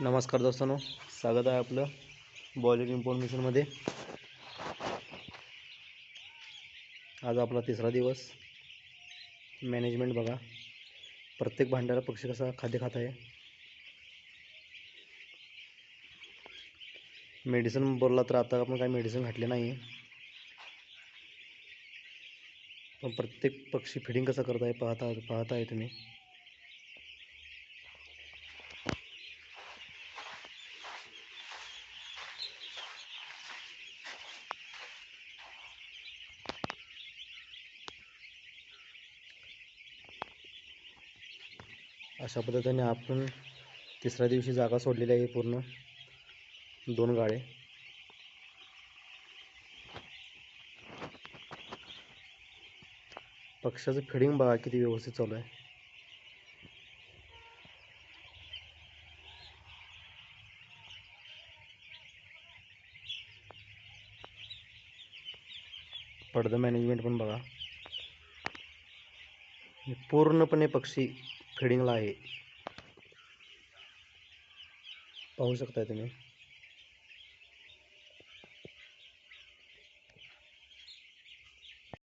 नमस्कार दोस्तांनो, स्वागत आहे आपलं बॉलिवूड इन्फॉर्मेशनमध्ये। आज आपला तिसरा दिवस। मॅनेजमेंट बघा, प्रत्येक भांड्याला पक्षी कसा खाद्य खात आहे। मेडिसिन बोलला तर आता आपण काही मेडिसिन घातले नाही, पण प्रत्येक पक्षी फिडिंग कसं करत आहे पाहता आहे तुम्ही। अशा पद्धतीने आपण तिसऱ्या दिवशी जागा सोडलेली आहे। पूर्ण 2 गाळे। पक्ष्याचं फिडिंग बघा किती व्यवस्थित चालू आहे। पडदा मॅनेजमेंट पण बघा, पूर्णपणे पक्षी फिडिंगला आहे, पाहू शकता तुम्ही।